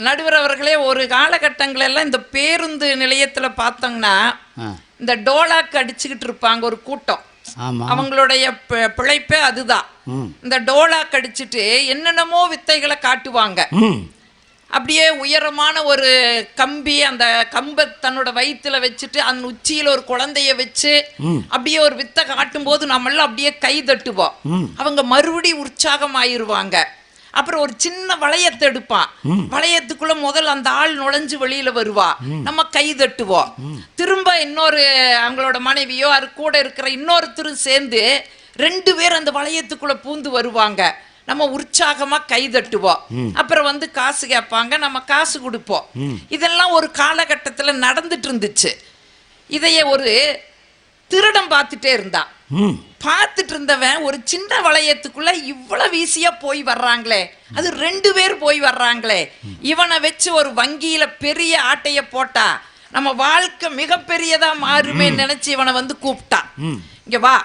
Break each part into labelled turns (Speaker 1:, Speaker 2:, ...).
Speaker 1: நடுவர் அவர்களே, ஒரு காலகட்டங்களெல்லாம் இந்த பேருந்து நிலையத்துல பார்த்தோம்னா இந்த டோலாக்கு அடிச்சுக்கிட்டு இருப்பாங்க ஒரு கூட்டம். அவங்களுடைய பிழைப்பே அதுதான். இந்த டோலாக்கு அடிச்சுட்டு என்னென்னமோ வித்தைகளை காட்டுவாங்க. அப்படியே உயரமான ஒரு கம்பி, அந்த கம்பை தன்னோட வயிற்றுல வச்சுட்டு அந்த உச்சியில ஒரு குழந்தைய வச்சு அப்படியே ஒரு வித்தை காட்டும் போது நம்மளாம் அப்படியே கை தட்டுவோம். அவங்க மறுபடியும் உற்சாகம் ஆயிருவாங்க. அப்புறம் ஒரு சின்ன வளையத்தை எடுப்பான். வளையத்துக்குள்ள முதல் அந்த ஆள் நுழைஞ்சு வெளியில வருவா, நம்ம கை தட்டுவோம். திரும்ப இன்னொரு அவங்களோட மனைவியோ அது கூட இருக்கிற இன்னொருத்தரும் சேர்ந்து 2 பேர் அந்த வளையத்துக்குள்ள பூந்து வருவாங்க. நம்ம உற்சாகமா கை தட்டுவோம். அப்புறம் வந்து காசு கேட்பாங்க, நம்ம காசு கொடுப்போம். இதெல்லாம் ஒரு காலகட்டத்துல நடந்துட்டு இருந்துச்சு. இதையே ஒரு திருடம் பார்த்துட்டே இருந்தான். பார்த்துட்டு இருந்தவன் ஒரு சின்ன வளையத்துக்குள்ள இவ்வளவு ஈஸியா போய் வர்றாங்களே, அது 2 பேர் போய் வர்றாங்களே, இவனை வச்சு ஒரு வங்கியில பெரிய ஆட்டைய போட்டா நம்ம வாழ்க்கை மிகப்பெரியதா மாறுமே நினைச்சு இவனை வந்து கூப்பிட்டான். இங்க வா,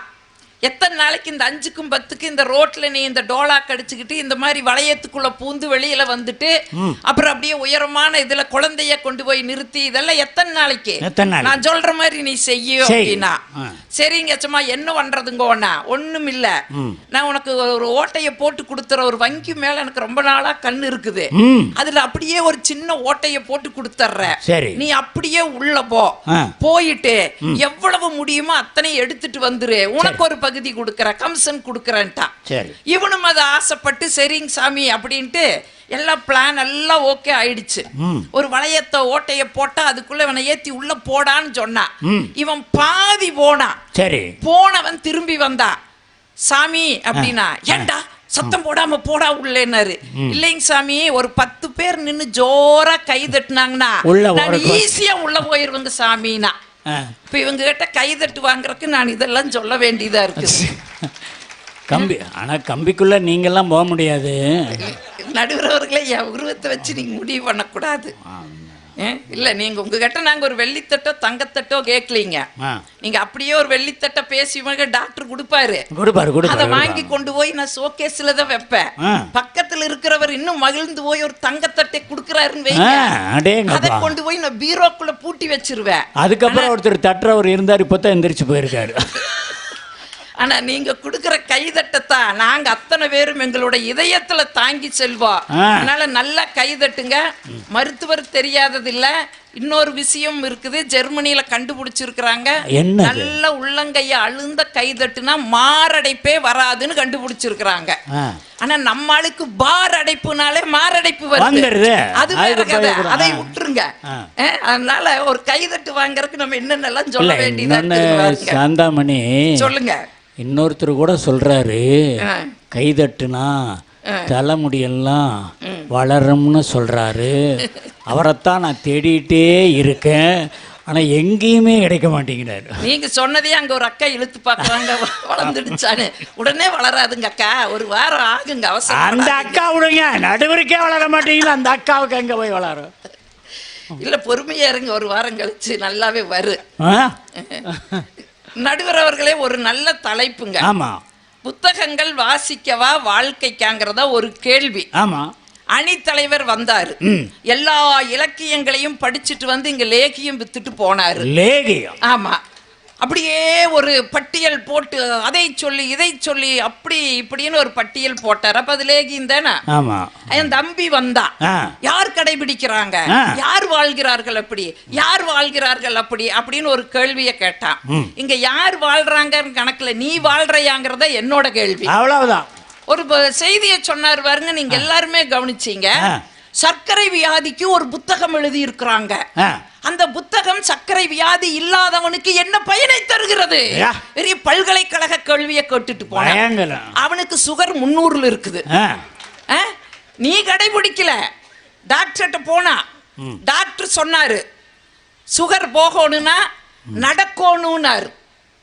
Speaker 1: எத்தனை நாளைக்கு இந்த 5க்கும் 10க்கும் இந்த ரோட்ல நீ இந்த டோலா கடிச்சுக்கிட்டு இந்த மாதிரி வளையத்துக்குள்ள பூந்து வெளியில வந்துட்டு அப்புறம் அப்படியே உயரமான இதுல குழந்தைய கொண்டு போய் நிறுத்தி இதெல்லாம் எத்தனை நாளைக்கு நான் சொல்ற மாதிரி நீ செய்ய அப்படின்னா, சரிங்க சும்மா என்ன பண்றதுங்கோண்ணா, ஒண்ணும் இல்ல, நான் உனக்கு ஒரு ஓட்டைய போட்டு கொடுத்துற ஒரு வங்கி மேல எனக்கு ரொம்ப நாளா கண்ணு இருக்குது, அதுல அப்படியே ஒரு சின்ன ஓட்டைய போட்டு கொடுத்துற, நீ அப்படியே உள்ள போயிட்டு எவ்வளவு முடியுமோ அத்தனை எடுத்துட்டு வந்துரு, உனக்கு ஒரு பகுதி கொடுக்கற, கமிஷன் கொடுக்கறேன்ட்டான். இவனும் அதை ஆசைப்பட்டு சரிங்க சாமி அப்படின்ட்டு எல்லாம் பிளான் எல்லாம் ஓகே ஆயிடுச்சு. ஒரு வளையத்தை ஓட்டைய போட்டா அதுக்குள்ள இவனை ஏத்தி உள்ள போடான்னு சொன்னான். இவன் பாதி போனான். போனவன் திரும்பி வந்தான். சாமி அப்படின்னா, ஏண்டா சத்தம் போடாம போடா உள்ளேன்னாரு. இல்லைங்க சாமி, ஒரு 10 பேர் நின்னு ஜோரா கை தட்டுனாங்கன்னா நான் ஈஸியா உள்ள போயிருவேங்க சாமினா. இப்ப இவங்க கிட்ட கைதட்டு வாங்குறதுக்கு நான் இதெல்லாம் சொல்ல வேண்டியதா இருக்கு.
Speaker 2: கம்பி, ஆனா கம்பிக்குள்ள நீங்க எல்லாம் போக முடியாது.
Speaker 1: நடுவர்களே, என் உருவத்தை வச்சு நீங்க முடிவு பண்ணக்கூடாது. இல்ல, நீங்க உங்ககிட்ட நாங்க ஒரு வெள்ளித்தட்டோ தங்கத்தட்டோ கேட்கலீங்க. நீங்க அப்படியே ஒரு வெள்ளித்தட்டை பேசி டாக்டர் கொடுப்பாரு, அதை வாங்கி கொண்டு போய் நான் ஷோகேஸ்ல தான் வைப்பேன். பக்கத்துல இருக்கிறவர் இன்னும் மகிழ்ந்து போய் ஒரு தங்கத்தட்டை கொடுக்கறாருன்னு வைங்க, அதை கொண்டு போய் நான் பீரோக்குள்ள பூட்டி வச்சிருவேன்.
Speaker 2: அதுக்கப்புறம் ஒருத்தர் தட்டுறவர் இருந்தாரு, இப்பதான் எந்திரிச்சு போயிருக்காரு.
Speaker 1: ஆனா நீங்க கொடுக்கிற கைதட்டத்தான் நாங்க அத்தனை பேரும் எங்களோட இதயத்துல தாங்கி செல்வோம். அதனால நல்லா கைதட்டுங்க. மருத்துவர் தெரியாதது இல்ல, இன்னொரு விஷயம் இருக்குது, ஜெர்மனியில கண்டுபிடிச்சிருக்கிறாங்க. நல்ல உள்ளங்கைய அழுந்த கைதட்டுனா மாரடைப்பே வராதுன்னு கண்டுபிடிச்சிருக்கிறாங்க. ஆனா நம்ம ஆளுக்கு பார் அடைப்புனாலே மாரடைப்பு வருது, அது வேற கதை, அதை விட்டுருங்க. அதனால ஒரு கைதட்டு வாங்கறதுக்கு நம்ம என்னென்னலாம் சொல்ல வேண்டியது.
Speaker 2: சாந்தாமணி
Speaker 1: சொல்லுங்க.
Speaker 2: இன்னொருத்தர் கூட சொல்றாரு, கைதட்டுனா தலைமுடியெல்லாம் வளரும்னு சொல்றாரு. அவரைத்தான் நான் தேடிட்டே இருக்கேன், ஆனா எங்கேயுமே கிடைக்க மாட்டேங்கிறாரு.
Speaker 1: நீங்க சொன்னதே அங்க ஒரு அக்கா இழுத்து பாக்குறாங்க, வளர்ந்துடுச்சான்னு. உடனே வளராதுங்க அக்கா, ஒரு வாரம் ஆகுங்க, அவசரம்.
Speaker 2: அந்த அக்கா விடுங்க, நடுவருக்கே வளர மாட்டீங்களா, அந்த அக்காவுக்கு எங்க போய் வளரும்?
Speaker 1: இல்ல, பொறுமையா இருங்க, ஒரு வாரம் கழிச்சு நல்லாவே வரும். நடுவர் அவர்களே, ஒரு நல்ல தலைப்புங்க.
Speaker 2: ஆமா,
Speaker 1: புத்தகங்கள் வாசிக்கவா வாழ்க்கைக்காங்கிறதா ஒரு கேள்வி.
Speaker 2: ஆமா,
Speaker 1: அணித்தலைவர் வந்தாரு, எல்லா இலக்கியங்களையும் படிச்சுட்டு வந்து இங்க லேகியம் வித்துட்டு போனாரு.
Speaker 2: லேகியம்?
Speaker 1: ஆமா. அப்படியே ஒரு பட்டியல் போட்டு அதை சொல்லி இதை சொல்லி அப்படி இப்படின்னு ஒரு பட்டியல் போட்டார். அப்ப அது லேகியம் தானே. என் தம்பி வந்தான், யார் கடைபிடிக்கிறாங்க, யார் வாழ்கிறார்கள் அப்படி, யார் வாழ்கிறார்கள் அப்படி அப்படின்னு ஒரு கேள்வியை கேட்டான். இங்க யார் வாழ்றாங்க கணக்குல நீ வாழ்றையாங்கிறத என்னோட கேள்வி.
Speaker 2: அவ்வளவுதான்.
Speaker 1: ஒரு செய்தியை சொன்னார் பாருங்க, நீங்க எல்லாருமே கவனிச்சீங்க. சர்க்கரை வியாதிக்கு ஒரு புத்தகம் எழுதி இருக்கிறாங்க. அந்த புத்தகம் சர்க்கரை வியாதி இல்லாதவனுக்கு என்ன பயனை தருகிறது? பெரிய பல்கலைக்கழக கேள்வியை கேட்டுட்டு போன அவனுக்கு சுகர் 300 இருக்குது. நீ கடைபிடிக்கல, டாக்டர்கிட்ட போனா டாக்டர் சொன்னாரு சுகர் போகணும்னா நடக்கணும்னாரு,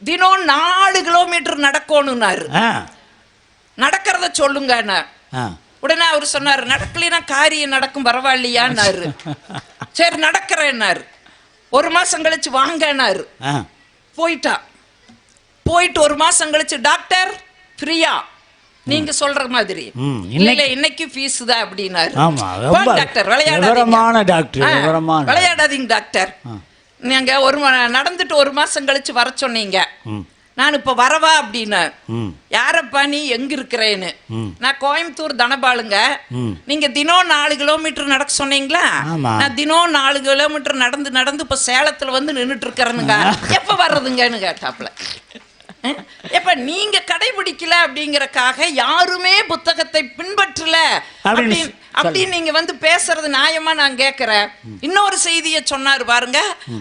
Speaker 1: தினம் 4 கிலோமீட்டர் நடக்கணும்னாரு. நடக்கிறத சொல்லுங்க. உடனே அவர் சொன்னாரு, நடக்கலைன்னா காரியம் நடக்கும், பரவாயில்லையான்னாரு. சரி நடக்கிறேன்னாரு. 1 மாசம் கழிச்சு வாங்கன்னாரு. போயிட்டா. போயிட்டு 1 மாசம் கழிச்சு டாக்டர் ஃப்ரீயா நீங்க சொல்ற மாதிரி இல்ல இன்னைக்கு ஃபீஸ் தான் அப்படின்னாரு.
Speaker 2: ஆமா, ரொம்ப
Speaker 1: டாக்டர்
Speaker 2: விவரமான டாக்டர், விவரமான.
Speaker 1: விளையாடாதீங்க டாக்டர். நீங்க நடந்துட்டு 1 மாசம் கழிச்சு வர சொன்னீங்க. நான் இப்ப வரவா அப்படின்னு. யாரப்பா நீ எங்க இருக்கிறேன்னு. நான் கோயம்புத்தூர் தனபாலுங்க. நீங்க தினம் 4 கிலோமீட்டர் நடக்க சொன்னீங்களா? நான் தினம் 4 கிலோமீட்டர் நடந்து இப்ப சேலத்துல வந்து நின்னுட்டு இருக்கிறேனுங்க. எப்ப வர்றதுங்கன்னு கேட்டாப்ல. எப்ப நீங்க கடைபிடிக்கல அப்படிங்கறக்காக யாருமே புத்தகத்தை பின்பற்றல அப்படின்னு நீங்க வந்து பேசுறது நியாயமா நான் கேக்குறேன். இன்னொரு செய்தியை சொன்னாரு பாருங்க.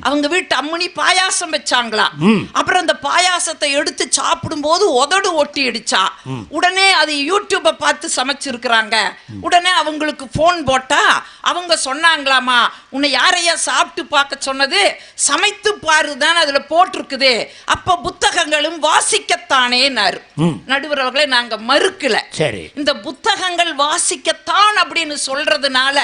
Speaker 1: அவங்க வீட்டு அம்முனி பாயாசம் வச்சாங்களா. அப்புறம் அந்த பாயாசத்தை எடுத்து சாப்பிடும் போது உதடு ஒட்டி அடிச்சா. உடனே அது யூடியூப பார்த்து சமைச்சிருக்கிறாங்க. உடனே அவங்களுக்கு போன் போட்டா அவங்க சொன்னாங்களாமா, உன்னை யாரையா சாப்பிட்டு பார்க்க சொன்னது? சமைத்து பாருதான் அதுல போட்டிருக்குது. அப்ப புத்தகங்களும் வாசிக்கத்தானேனாரு. நடுவர் அவர்களே, நாங்க மறுக்கல. இந்த புத்தகங்கள் வாசிக்கத்தான் அப்படின்னு சொல்றதுனால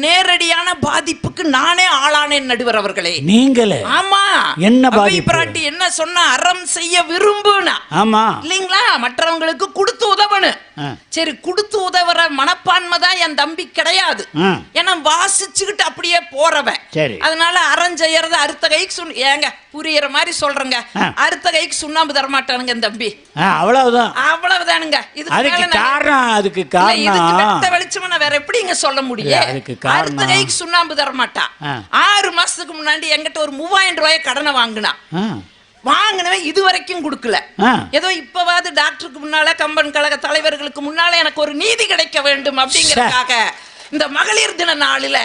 Speaker 1: நேரடியான பாதிப்புக்கு நானே ஆளானேன் நடுவர் அவர்களே. நீங்களே? ஆமா. என்ன பாதிப்பு? என்ன சொன்னா, அறம் செய்ய விரும்புனா. ஆமா இல்லீங்களா? மற்றவங்களுக்கு கொடுத்து உதவணும். சரி, கொடுத்து உதவுற மனப்பான்மை தான் என் தம்பி கிடையாது. ஏன்னா வாசிச்சுக்கிட்டு அப்படியே போறவன். அதனால அறம் செய்யறது அடுத்த கைக்கு ஏங்க புரியுற மாதிரி சொல்றேங்க. அடுத்த கைக்கு சுண்ணாம்பு தரமாட்டானுங்க என் தம்பி. அவ்வளவுதான், அவ்வளவுதானுங்க. இதுக்கு காரணம், அதுக்கு காரணம் இதுக்கு வெட்ட வெளிச்சமா வேற எப்படிங்க சொல்ல முடியும்? அடுத்த கைக்கு சுண்ணாம்பு தரமாட்டா. 6 மாசத்துக்கு முன்னாடி என்கிட்ட ஒரு 3000 ரூபாய் கடனை வாங்கினா. வாங்கினவன் இது வரைக்கும் கொடுக்கல. ஏதோ இப்பவாது டாக்டருக்கு முன்னால, கம்பன் கழக தலைவர்களுக்கு முன்னால எனக்கு ஒரு நீதி கிடைக்க வேண்டும் அப்படிங்கறதுக்காக இந்த மகளிர் தின நாளில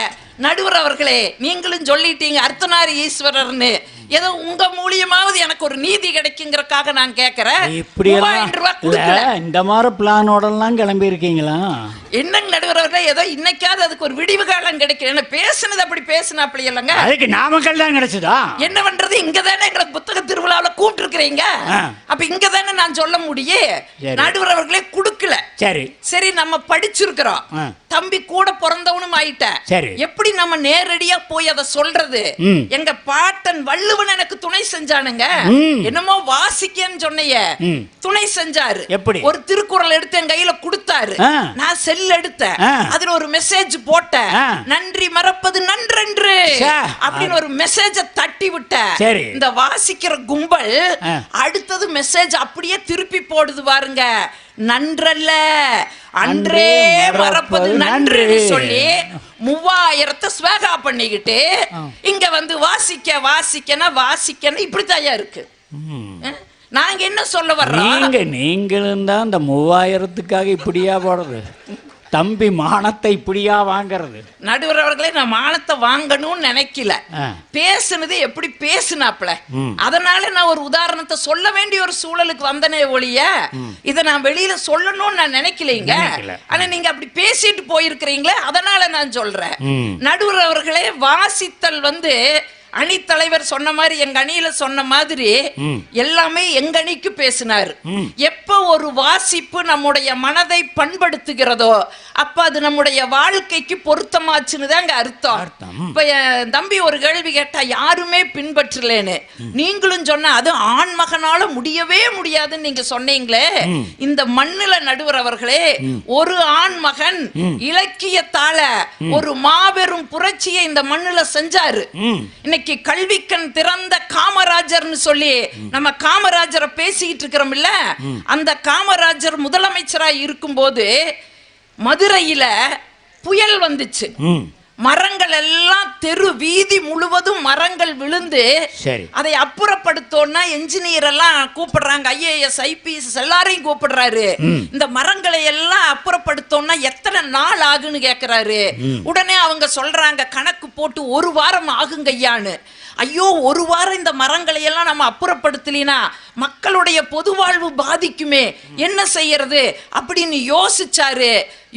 Speaker 1: நடுவர் அவர்களே, நீங்களும் சொல்லிட்டீங்க அர்த்தநாரி ஈஸ்வரர்னு. ஏதோ உங்க மூலியமாவது எனக்கு ஒரு நீதி கிடைக்குங்கிறதுக்காக நான் கேட்கிறேன். இந்த மாதிரி பிளானோட எல்லாம் கிளம்பி இருக்கீங்களா? என்னங்க நடுவர் அவர்களே, ஏதோ இன்னைக்காவது அதுக்கு ஒரு விடிவு காலம் கிடைக்கும். என்ன பேசுனது அப்படி பேசினாப்படி இல்லைங்க. அதுக்கு நாமக்கல் தான் கிடைச்சதா? என்ன பண்றது, இங்க தானே எங்களை புத்தக திருவிழாவில கூப்பிட்டு இருக்கிறீங்க. அப்ப இங்க தானே நான் சொல்ல முடியும். நடுவர் அவர்களே கொடுக்கல. சரி சரி, நம்ம படிச்சிருக்கிறோம். தம்பி கூட பிறந்தவனும் ஆயிட்ட. எப்படி நம்ம நேரடியா போய் அதை சொல்றது? எங்க பாட்டன் வள்ளுவன் எனக்கு துணை செஞ்சானுங்க. என்னமோ வாசிக்கன்னு சொன்னைய துணை செஞ்சாரு. ஒரு திருக்குறள் எடுத்து என் கையில கொடுத்தாரு. நான் செல் எடுத்தேன். அதுல ஒரு மெசேஜ் போட்டேன். நன்றி மறப்பது நன்றென்று அப்படின்னு ஒரு மெசேஜ தட்டி விட்ட. இந்த வாசிக்கிற கும்பல் அடுத்தது மெசேஜ் அப்படியே திருப்பி போடுது பாருங்க. நன்றல்ல அன்றே மறப்பது நன்று சொல்லி 3000 ஸ்வேகா பண்ணிக்கிட்டு இங்க வந்து வாசிக்கணும் இப்படித்தான் இருக்கு. நாங்க என்ன சொல்ல வர்றோம்? நீங்களும் தான் இந்த 3000க்காக இப்படியா போடுறது? தம்பி மானத்தை இப்படியா வாங்கறது? நடுவர் அவர்களே, நான் மானத்தை வாங்கணும்னு நினைக்கல. பேசுனது எப்படி பேசுனாப்ல, அதனால நான் ஒரு உதாரணத்தை சொல்ல வேண்டிய ஒரு சூழலுக்கு வந்தனே ஒழிய இதை நான் வெளியில சொல்லணும்னு நான் நினைக்கலைங்க. ஆனா நீங்க அப்படி பேசிட்டு போயிருக்கிறீங்களே, அதனால நான் சொல்றேன். நடுவர் அவர்களே, வாசித்தல் வந்து அணித்தலைவர் சொன்ன மாதிரி, எங்க அணியில சொன்ன மாதிரி எல்லாமே எங்க அணிக்கு பேசினாரு. எப்ப ஒரு வாசிப்பு நம்முடைய மனதை பண்படுத்துகிறதோ அப்ப அது நம்முடைய வாழ்க்கைக்கு பொருத்தமாச்சுன்னு தான் அர்த்தம். இப்ப என் தம்பி ஒரு கேள்வி கேட்டா, யாருமே பின்பற்றலேன்னு. நீங்களும் சொன்ன அது ஆண் மகனால முடியவே முடியாதுன்னு நீங்க சொன்னீங்களே. இந்த மண்ணுல நடுவர் அவர்களே, ஒரு ஆண் மகன் இலக்கியத்தால ஒரு மாபெரும் புரட்சியை இந்த மண்ணுல செஞ்சாரு. இன்னைக்கு கல்விக்கண் திறந்த காமராஜர்னு சொல்லி நம்ம காமராஜரை பேசிக்கிட்டு இருக்கிறோம் இல்ல. அந்த காமராஜர் முதலமைச்சரா இருக்கும் போது மதுரையில புயல் வந்துச்சு. மரங்கள் எல்லாம் தெரு வீதி முழுவதும் மரங்கள் விழுந்து அதை அப்புறப்படுத்தோம்னா என்ஜினியர் எல்லாம் கூப்பிடுறாங்க, IAS IPS எல்லாரையும் கூப்பிடுறாரு. இந்த மரங்களை எல்லாம் அப்புறப்படுத்தோம்னா எத்தனை நாள் ஆகுன்னு கேக்குறாரு. உடனே அவங்க சொல்றாங்க, கணக்கு போட்டு 1 வாரம் ஆகுங்க ஐயான்னு. ஐயோ, 1 வாரம் இந்த மரங்களை எல்லாம் நம்ம அப்புறப்படுத்தலினா மக்களுடைய பொது வாழ்வு பாதிக்குமே, என்ன செய்யறது அப்படின்னு யோசிச்சாரு.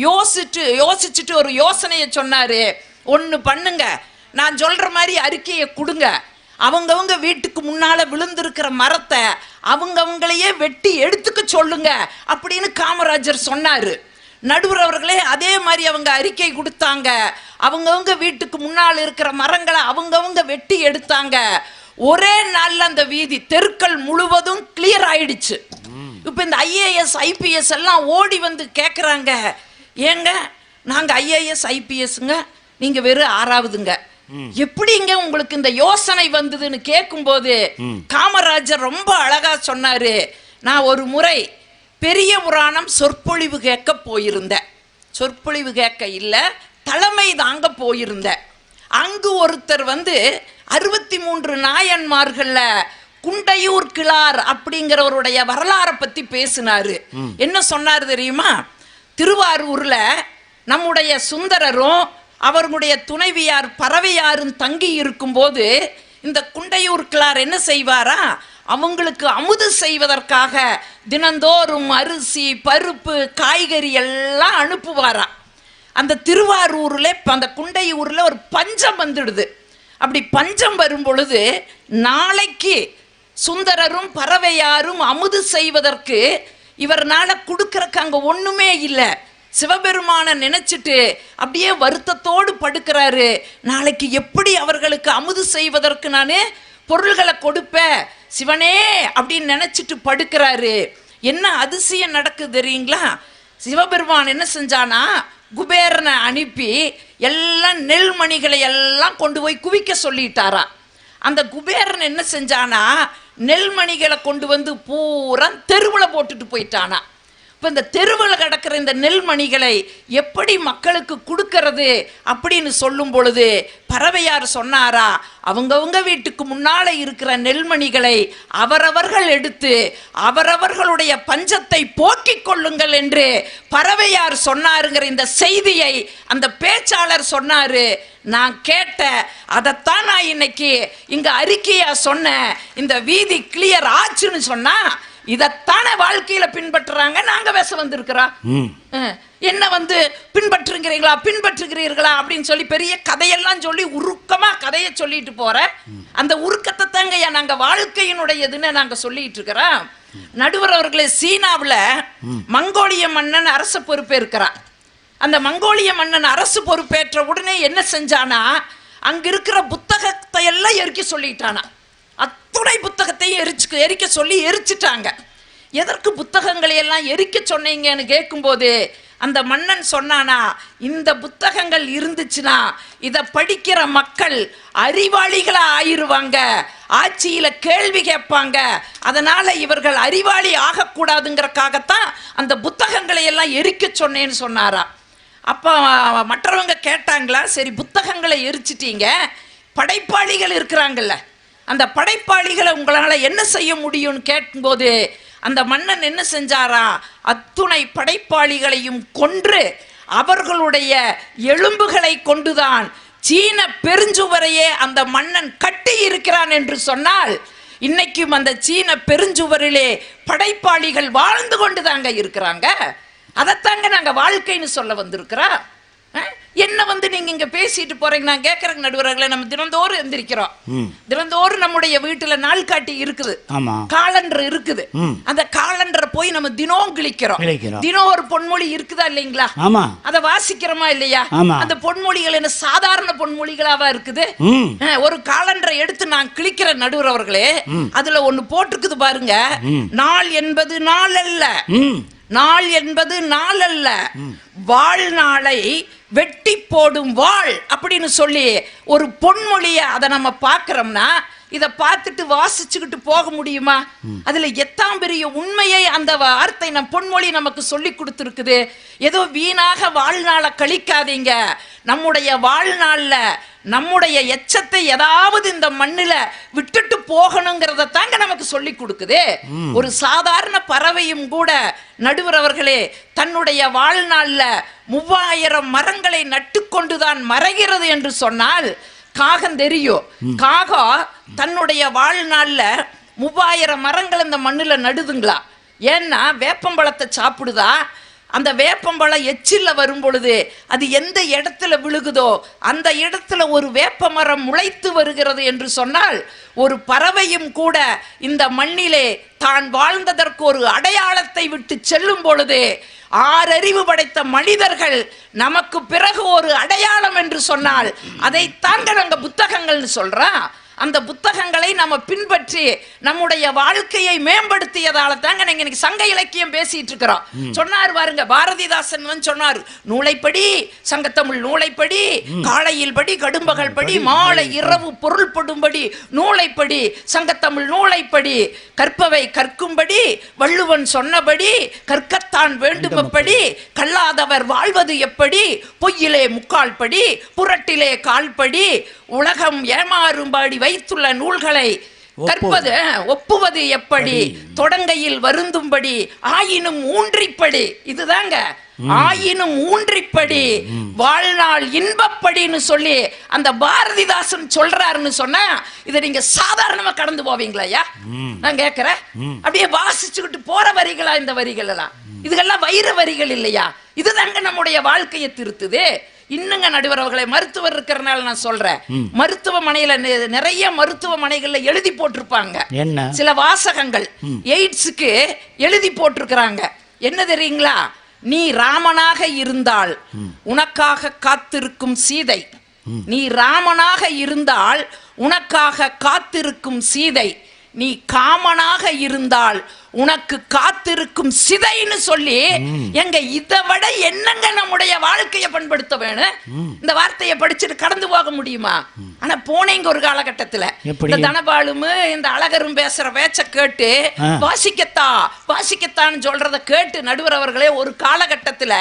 Speaker 1: யோசிச்சுட்டு ஒரு யோசனையை சொன்னாரு. ஒண்ணு பண்ணுங்க, நான் சொல்ற மாதிரி அறிக்கையை கொடுங்க. அவங்கவங்க வீட்டுக்கு முன்னால விழுந்திருக்கிற மரத்தை அவங்கவங்களையே வெட்டி எடுத்துக்க சொல்லுங்க அப்படின்னு காமராஜர் சொன்னாரு. நடுவர் அவர்களே, அதே மாதிரி அவங்க அறிக்கை கொடுத்தாங்க. அவங்கவங்க வீட்டுக்கு முன்னால் இருக்கிற மரங்களை அவங்கவங்க வெட்டி எடுத்தாங்க. ஒரே நாள்ல அந்த வீதி தெருக்கள் முழுவதும் கிளியர் ஆயிடுச்சு. இப்போ இந்த ஐஏஎஸ் ஐபிஎஸ் எல்லாம் ஓடி வந்து கேட்குறாங்க, ஏங்க நாங்கள் ஐஏஎஸ் ஐபிஎஸ்ங்க, நீங்கள் வெறும் 6வதுங்க, எப்படிங்க உங்களுக்கு இந்த யோசனை வந்ததுன்னு கேட்கும்போது காமராஜர் ரொம்ப அழகா சொன்னாரு, நான் ஒரு முறை பெரிய புராணம் சொற்பொழிவு கேட்க போயிருந்தேன். சொற்பொழிவு கேட்க இல்லை, தலைமை தாங்க போயிருந்தேன். அங்கு ஒருத்தர் வந்து 63 நாயன்மார்கள்ல குண்டையூர் கிழார் அப்படிங்கிறவருடைய வரலாறை பத்தி பேசினாரு. என்ன சொன்னாரு தெரியுமா? திருவாரூர்ல நம்முடைய சுந்தரரும் அவர்களுடைய துணைவியார் பறவையாரும் தங்கி இருக்கும்போது இந்த குண்டையூர் கிழார் என்ன செய்வாரா, அவங்களுக்கு அமுது செய்வதற்காக தினந்தோறும் அரிசி பருப்பு காய்கறி எல்லாம் அனுப்புவாரா. அந்த திருவாரூர்ல அந்த குண்டையூர்ல ஒரு பஞ்சம் வந்துடுது. அப்படி பஞ்சம் வரும் பொழுது நாளைக்கு சுந்தரரும் பறவையாரும் அமுது செய்வதற்கு இவர்னால கொடுக்கறக்கு அங்க ஒண்ணுமே இல்லை. சிவபெருமான நினைச்சிட்டு அப்படியே வருத்தத்தோடு படுக்கிறாரு. நாளைக்கு எப்படி அவர்களுக்கு அமுது செய்வதற்கு நானே பொருள்களை கொடுப்பேன் சிவனே அப்படின்னு நினைச்சிட்டு படுக்கிறாரு. என்ன அதிசயம் நடக்குது தெரியுங்களா? சிவபெருமான் என்ன செஞ்சானா, குபேரனை அனுப்பி எல்லாம் நெல்மணிகளை எல்லாம் கொண்டு போய் குவிக்க சொல்லிட்டாரா. அந்த குபேரன் என்ன செஞ்சானா, நெல்மணிகளை கொண்டு வந்து பூரா தெருவில் போட்டுட்டு போயிட்டானா. இப்போ இந்த தெருவில் கிடக்கிற இந்த நெல்மணிகளை எப்படி மக்களுக்கு கொடுக்கறது அப்படின்னு சொல்லும் பொழுது பறவையார் சொன்னாரா, அவங்கவுங்க வீட்டுக்கு முன்னால இருக்கிற நெல்மணிகளை அவரவர்கள் எடுத்து அவரவர்களுடைய பஞ்சத்தை போக்கிக் கொள்ளுங்கள் என்று பறவையார் சொன்னாருங்கிற இந்த செய்தியை அந்த பேச்சாளர் சொன்னாரு. நான் கேட்ட அதைத்தான் நான் இன்னைக்கு இங்க அறிக்கையா சொன்னேன். இந்த வீதி கிளியர் ஆச்சுன்னு சொன்னா இதத்தானே வாழ்க்கையில பின்பற்றுறாங்க. நாங்க பேச வந்திருக்கிறோம், என்ன வந்து பின்பற்றுகிறீர்களா அப்படின்னு சொல்லி பெரிய கதையெல்லாம் சொல்லி உருக்கமா கதையை சொல்லிட்டு போற அந்த உருக்கத்தை தாங்க நாங்க வாழ்க்கையினுடையதுன்னு நாங்க சொல்லிட்டு இருக்கிறோம். நடுவர் அவர்களே, சீனாவுல மங்கோலிய மன்னன் அரசு பொறுப்பேற்கிறான். அந்த மங்கோலிய மன்னன் அரசு பொறுப்பேற்ற உடனே என்ன செஞ்சானா, அங்க இருக்கிற புத்தகத்தை எல்லாம் எரிக்க சொல்லிட்டானா. அத்துணை புத்தகத்தையும் எரிக்க சொல்லி எரிச்சிட்டாங்க. எதற்கு புத்தகங்களை எல்லாம் எரிக்க சொன்னீங்கன்னு கேட்கும்போது அந்த மன்னன் சொன்னானா, இந்த புத்தகங்கள் இருந்துச்சுன்னா இதை படிக்கிற மக்கள் அறிவாளிகளா ஆயிருவாங்க, ஆட்சியில கேள்வி கேட்பாங்க, அதனால இவர்கள் அறிவாளி ஆகக்கூடாதுங்கிறக்காகத்தான் அந்த புத்தகங்களை எல்லாம் எரிக்க சொன்னேன்னு சொன்னாரா. அப்போ மற்றவங்க கேட்டாங்களா, சரி புத்தகங்களை எரிச்சிட்டீங்க, படைப்பாளிகள் இருக்கிறாங்கல்ல, அந்த படைப்பாளிகளை உங்களால் என்ன செய்ய முடியும்னு கேட்கும்போது அந்த மன்னன் என்ன செஞ்சாரா, அத்துணை படைப்பாளிகளையும் கொன்று அவர்களுடைய எலும்புகளை கொண்டுதான் சீன பெருஞ்சுவரையே அந்த மன்னன் கட்டி இருக்கிறான் என்று சொன்னால், இன்னைக்கும் அந்த சீன பெருஞ்சுவரிலே படைப்பாளிகள் வாழ்ந்து கொண்டு தாங்க இருக்கிறாங்க. அதைத்தாங்க நாங்க வாழ்க்கைன்னு சொல்ல வந்திருக்கிறோம். என்ன வந்து நீங்க இங்க பேசிட்டு போறீங்க? நான் கேட்கறேன் நடுவர்களே, நம்ம தினந்தோறும் எந்திரிக்கிறோம், தினந்தோறும் நம்முடைய வீட்டுல நாள் காட்டி இருக்குது, காலண்டர் இருக்குது. அந்த காலண்டரை போய் நம்ம தினம் கிழிக்கிறோம். தினம் ஒரு பொன்மொழி இருக்குதா இல்லைங்களா? அதை வாசிக்கிறோமா இல்லையா? அந்த பொன்மொழிகள் என்ன சாதாரண பொன்மொழிகளாவா இருக்குது? ஒரு காலண்டரை எடுத்து நான் கிழிக்கிற நடுவர் அவர்களே, அதுல ஒண்ணு போட்டிருக்குது பாருங்க, நாள் என்பது நாள் அல்ல, நாள் என்பது நாள் அல்ல, வாழ்நாளை வெட்டி போடும் வாழ் அப்படின்னு சொல்லி ஒரு பொன்மொழிய அதை நம்ம பார்க்கிறோம்னா, இதை பார்த்துட்டு வாசிச்சுக்கிட்டு போக முடியுமா? அதுல எத்தாம் பெரிய உண்மையை அந்த வார்த்தை நம் பொன்மொழி நமக்கு சொல்லி கொடுத்துருக்குது. ஏதோ வீணாக வாழ்நாளை கழிக்காதீங்க, நம்முடைய வாழ்நாள்ல நம்முடைய எச்சத்தை ஏதாவது இந்த மண்ணில விட்டுட்டு போகணுங்கிறத தாங்க நமக்கு சொல்லி கொடுக்குது. ஒரு சாதாரண பறவையும் கூட நடுவர் அவர்களே தன்னுடைய வாழ்நாள்ல 3000 மரங்களை நட்டு கொண்டுதான் மறைகிறது என்று சொன்னால் காகம் தெரியும். காகம் தன்னுடைய வாழ்நாள்ல 3000 மரங்கள் இந்த மண்ணுல நடுதுங்களா? ஏன்னா வேப்பம்பழத்தை சாப்பிடுதா, அந்த வேப்பம்பழம் எச்சில்ல வரும் பொழுது அது எந்த இடத்துல விழுகுதோ அந்த இடத்துல ஒரு வேப்ப மரம் முளைத்து வருகிறது என்று சொன்னால், ஒரு பறவையும் கூட இந்த மண்ணிலே தான் வாழ்ந்ததற்கு ஒரு அடையாளத்தை விட்டு செல்லும் பொழுது 6 அறிவு படைத்த மனிதர்கள் நமக்கு பிறகு ஒரு அடையாளம் என்று சொன்னால் அதை தாங்க நாங்க புத்தகங்கள்னு சொல்றோம். அந்த புத்தகங்களை நம்ம பின்பற்றி நம்முடைய வாழ்க்கையை மேம்படுத்தியதால தாங்க நீங்க இன்னைக்கு சங்க இலக்கியம் பேசிட்டு இருக்கிறோம். சொன்னார் பாருங்க, பாரதிதாசன் சொன்னார், நூலைப்படி சங்கத்தமிழ் நூலைப்படி, காலையில் படி கடும்பகல் படி, மாலை இரவு பொருள்படும்படி நூலைப்படி சங்கத்தமிழ் நூலைப்படி, கற்பவை கற்கும்படி வள்ளுவன் சொன்னபடி கற்கத்தான் வேண்டுமப்படி, கல்லாதவர் வாழ்வது எப்படி, பொய்யிலே முக்கால் படி புரட்டிலே கால்படி, உலகம் ஏமாறும்படி வைத்துள்ள நூல்களை கற்பது ஒப்புவது எப்படி, தொடங்கையில் வருந்தும்படி ஆயினும் ஊன்றிப்படி. இதுதாங்க ஆயினும் ஊன்றிப்படி வாழ்நாள் இன்பப்படின்னு சொல்லி அந்த பாரதிதாசன் சொல்றாருன்னு சொன்னா இதை நீங்க சாதாரணமா கடந்து போவீங்களா ஐயா? நான் கேட்கிறேன், அப்படியே வாசிச்சுக்கிட்டு போற வரிகளா இந்த வரிகள் எல்லாம்? இதுகெல்லாம் வைர வரிகள் இல்லையா? இதுதாங்க நம்முடைய வாழ்க்கையை திருத்துது. இன்னுங்க நடுவர் அவர்களை, மருத்துவர் இருக்கிறனால நான் சொல்றேன், மருத்துவமனையில நிறைய மருத்துவமனைகள்ல எழுதி போட்டிருப்பாங்க சில வாசகங்கள். எய்ட்ஸுக்கு எழுதி போட்டிருக்கிறாங்க. என்ன தெரியுங்களா? நீ ராமனாக இருந்தால் உனக்காக காத்திருக்கும் சீதை, நீ ராமனாக இருந்தால் உனக்காக காத்திருக்கும் சீதை, நீ காமனாக இருந்தால் உனக்கு காத்திருக்கும் சிதைன்னு சொல்லி, எங்க இதை விட என்னங்க நம்முடைய வாழ்க்கையை பண்படுத்த வேணும்? இந்த வார்த்தையை படிச்சுட்டு கடந்து போக முடியுமா? ஆனா போனீங்க ஒரு காலகட்டத்துல இந்த தனபாலும் இந்த அழகரும் பேசுற பேச்ச கேட்டு வாசிக்கத்தான்னு சொல்றத கேட்டு நடுவர் அவர்களே, ஒரு காலகட்டத்துல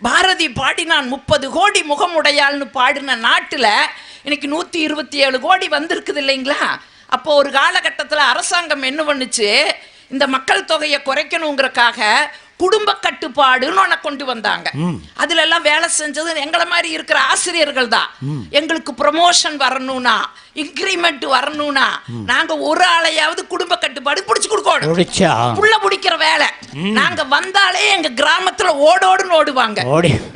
Speaker 1: பாரதி பாடினான் 30 கோடி முகமுடையாள்னு பாடின நாட்டுல இன்னைக்கு 127 கோடி வந்திருக்குது இல்லைங்களா? அப்போ ஒரு காலகட்டத்துல அரசாங்கம் என்ன பண்ணுச்சு, இந்த மக்கள் தொகையை குறைக்கணுங்கிறக்காக குடும்ப கட்டுப்பாடுன்னு ஒன்ன கொண்டு வந்தாங்க. அதுல எல்லாம் வேலை செஞ்சது எங்களை மாதிரி இருக்கிற ஆசிரியர்கள் தான். எங்களுக்கு ப்ரமோஷன் வரணும்னா, இன்கிரிமெண்ட் வரணும்னா நாங்க ஒரு ஆளையாவது குடும்ப கட்டுப்பாடு பிடிச்சு கொடுக்கணும். புள்ள பிடிக்கிற வேலை நாங்க வந்தாலே எங்க கிராமத்துல ஓடோடுன்னு ஓடுவாங்க.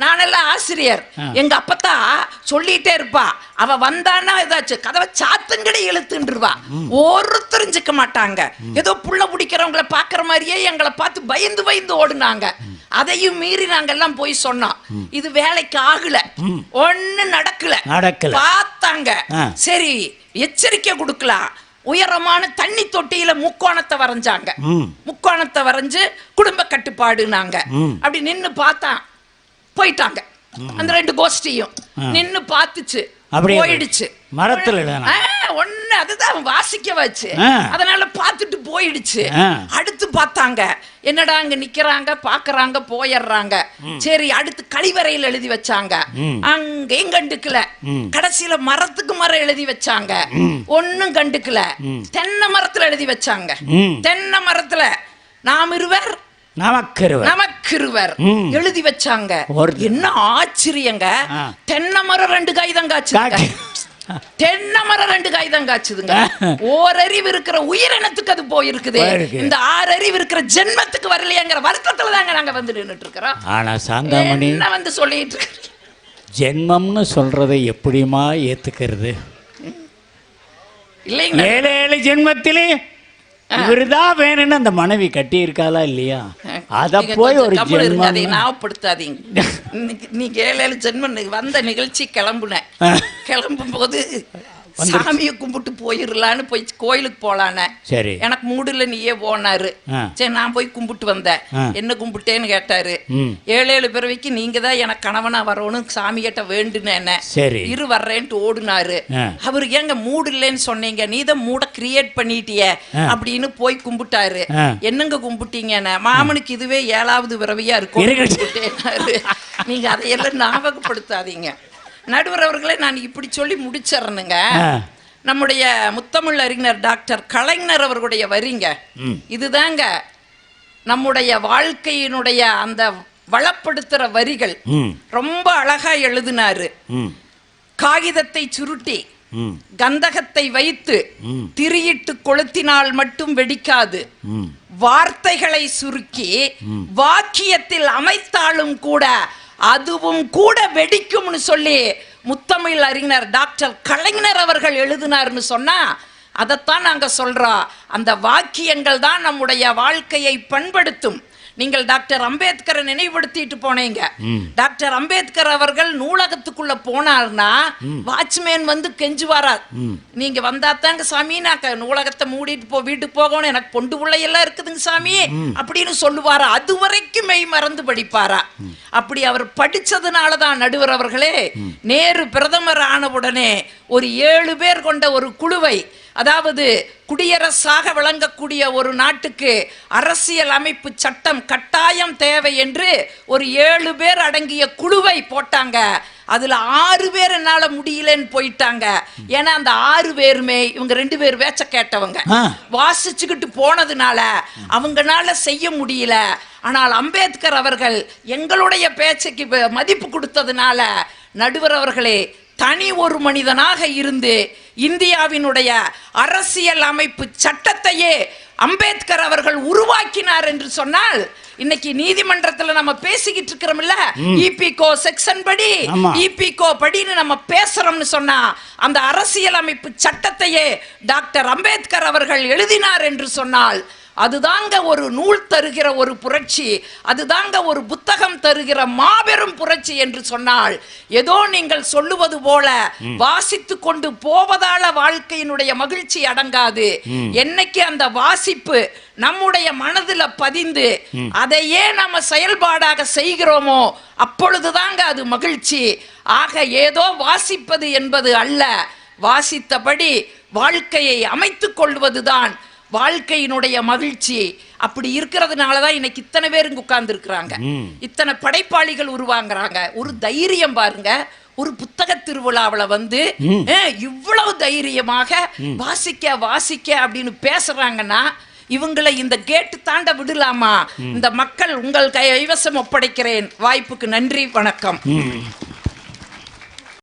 Speaker 1: நானெல்லாம் ஆசிரியர், எங்க அப்பத்தா சொல்லிட்டே இருப்பா, அவ வந்தான்னா ஏதாச்சும் கதவை சாத்துங்கடி இழுத்துருவா. ஒருத்தர் தெரிஞ்சுக்க மாட்டாங்க. ஏதோ புள்ள பிடிக்கிறவங்களை பாக்குற மாதிரியே எங்களை பார்த்து பயந்து பயந்து ஓடுனாங்க. அதையும் மீறி நாங்க எல்லாம் போய் சொன்னோம், இது வேலைக்கு ஆகல, ஒண்ணு நடக்கல. பார்த்தாங்க, சரி எச்சரிக்கை கொடுக்கலாம். உயரமான தண்ணி தொட்டியில முக்கோணத்தை வரைஞ்சாங்க. முக்கோணத்தை வரைஞ்சு குடும்ப கட்டுப்பாடுனாங்க. அப்படி நின்னு பார்த்தா போயிட்டாங்க. அந்த 2 கோஷ்டியும் நின்னு பார்த்துச்சு, போயிடுச்சு. மரத்துல ஒண்ணு அதுதான் வாசிக்க வச்சு, அதனால பார்த்துட்டு போயிடுச்சு. அடுத்து பார்த்தாங்க, என்னடா அங்க நிக்கிறாங்க, பாக்குறாங்க, போயிடுறாங்க. சரி அடுத்து கழிவறையில் எழுதி வச்சாங்க, அங்கேயும் கண்டுக்கல. கடைசியில மரத்துக்கு மரம் எழுதி வச்சாங்க, ஒன்னும் கண்டுக்கல. தென்னை மரத்துல எழுதி வச்சாங்க. தென்னை மரத்துல நாம் இருவர் நமக்கிருவர் எழுதி வச்சாங்க. என்ன ஆச்சரியங்க, தென்னை மரம் 2 காய்தான் காய்ச்சுங்க. தென்னை மரம் 2 காய்தான் காய்ச்சுதுங்க. ஓரறிவு இருக்கிற உயிரினத்துக்கு அது போயிருக்குது, இந்த 6 அறிவு இருக்கிற ஜென்மத்துக்கு வரலையாங்கிற வருத்தத்துல தாங்க நாங்க வந்து நின்றுட்டு இருக்கிறோம்.
Speaker 2: ஆனா சாந்தாமணி
Speaker 1: என்ன வந்து சொல்லிட்டு இருக்கு,
Speaker 2: ஜென்மம்னு சொல்றதை எப்படிமா ஏத்துக்கிறது?
Speaker 1: இல்லைங்க
Speaker 2: 7 ஜென்மத்திலே இவருதான் வேணும்னு அந்த மனைவி கட்டி இருக்காளா இல்லையா? அத போய் ஒரு
Speaker 1: அதை ஞாபகப்படுத்தாதீங்க. நீ 7 ஜென்மம் வந்த நிகழ்ச்சி கிளம்பும் போது சாமியை கும்பிட்டு போயிடலான்னு போய் கோயிலுக்கு போலான்னு. சரி எனக்கு மூடுல நீயே போனாரு. சரி நான் போய் கும்பிட்டு வந்தேன். என்ன கும்பிட்டேன்னு கேட்டாரு. 7 பிறவிக்கு நீங்க தான் எனக்கு கணவனா வரணும் சாமி கிட்ட வேண்டுனேன்னு. சரி இரு வர்றேன்ட்டு ஓடுனாரு. அவரு ஏங்க மூடு இல்லைன்னு சொன்னீங்க, நீ தான் மூட கிரியேட் பண்ணிட்டிய அப்படின்னு போய் கும்பிட்டாரு. என்னங்க கும்பிட்டீங்கன்னு, மாமனுக்கு இதுவே 7வது பிறவியா இருக்கும். நீங்க அதையெல்லாம் ஞாபகப்படுத்தாதீங்க நடுவர் அவர்களே. நான் இப்படி சொல்லி முடிச்சிடறேனுங்க. நம்முடைய முத்தமிழ் அறிஞர் டாக்டர் கலைஞர் அவர்களுடைய வரிங்க இதுதாங்க நம்முடைய வாழ்க்கையினுடைய அந்த வளப்படுத்துற வரிகள். ரொம்ப அழகா எழுதினாரு. காகிதத்தை சுருட்டி கந்தகத்தை வைத்து திரியிட்டு கொளுத்தினால் மட்டும் வெடிக்காது, வார்த்தைகளை சுருக்கி வாக்கியத்தில் அமைத்தாலும் கூட அதுவும் கூட வெடிக்கும்னு சொல்லி முத்தமிழ் அறிஞர் டாக்டர் கலைஞர் அவர்கள் எழுதினார்னு சொன்னா அதைத்தான் நாங்க சொல்றோம். அந்த வாக்கியங்கள் தான் நம்முடைய வாழ்க்கையை பண்படுத்தும், நீங்கள் டாக்டர் அம்பேத்கரை நினைவுபடுத்திட்டு போனீங்க. டாக்டர் அம்பேத்கர் அவர்கள் நூலகத்துக்குள்ள போனார்னா வாட்ச்மேன் வந்து கெஞ்சுவாரா, நீங்க வந்தாத்தாங்க சாமி நான் நூலகத்தை மூடிட்டு வீட்டுக்கு போகணும், எனக்கு பொண்டு பிள்ளையெல்லாம் இருக்குதுங்க சாமி அப்படின்னு சொல்லுவாரா. அது வரைக்கும் மெய் மறந்து படிப்பாரா. அப்படி அவர் படிச்சதுனாலதான் நடுவர் அவர்களே நேரு பிரதமர் ஆனவுடனே ஒரு 7 பேர் கொண்ட ஒரு குழுவை, அதாவது குடியரசாக விளங்கக்கூடிய ஒரு நாட்டுக்கு அரசியல் அமைப்பு சட்டம் கட்டாயம் தேவை என்று ஒரு 7 பேர் அடங்கிய குழுவை போட்டாங்க. அதுல 6 பேர் என்னால முடியலன்னு போயிட்டாங்க. ஏன்னா அந்த 6 பேருமே இவங்க 2 பேர் வேச்ச கேட்டவங்க, வாசிச்சுக்கிட்டு போனதுனால அவங்கனால செய்ய முடியல. ஆனால் அம்பேத்கர் அவர்கள் எங்களுடைய பேச்சுக்கு மதிப்பு கொடுத்ததுனால நடுவர் அவர்களே தனி ஒரு மனிதனாக இருந்து இந்தியாவினுடைய அரசியல் அமைப்பு சட்டத்தையே அம்பேத்கர் அவர்கள் உருவாக்கினார் என்று சொன்னால், இன்னைக்கு நீதிமன்றத்துல நம்ம பேசிக்கிட்டு இருக்கிறோம்ல, இபிகோ செக்ஷன் படி இபிகோ படின்னு நம்ம பேசுறோம்னு சொன்னா அந்த அரசியல் அமைப்பு சட்டத்தையே டாக்டர் அம்பேத்கர் அவர்கள் எழுதினார் என்று சொன்னால் அதுதாங்க ஒரு நூல் தருகிற ஒரு புரட்சி, அதுதாங்க ஒரு புத்தகம் தருகிற மாபெரும் புரட்சி என்று சொன்னால், ஏதோ நீங்கள் சொல்லுவது போல வாசித்து கொண்டு போவதால வாழ்க்கையினுடைய மகிழ்ச்சி அடங்காது. என்னைக்கு அந்த வாசிப்பு நம்முடைய மனதுல பதிந்து அதையே நம்ம செயல்பாடாக செய்கிறோமோ அப்பொழுதுதாங்க அது மகிழ்ச்சி. ஆக ஏதோ வாசிப்பது என்பது அல்ல, வாசித்தபடி வாழ்க்கையை அமைத்துக் கொள்வதுதான் வாழ்க்கையினுடைய மகிழ்ச்சி. அப்படி இருக்கிறதுனாலதான் இன்னைக்கு இத்தனை பேர் இங்க உட்கார்ந்து இருக்கிறாங்க, இத்தனை படைப்பாளிகள் உருவாங்குறாங்க. ஒரு தைரியம் பாருங்க, ஒரு புத்தக திருவிழாவில வந்து இவ்வளவு தைரியமாக வாசிக்க வாசிக்க அப்படின்னு பேசுறாங்கன்னா இவங்களை இந்த கேட்டு தாண்ட விடலாமா? இந்த மக்கள் உங்கள் கைவசம் ஒப்படைக்கிறேன். வாய்ப்புக்கு நன்றி, வணக்கம்.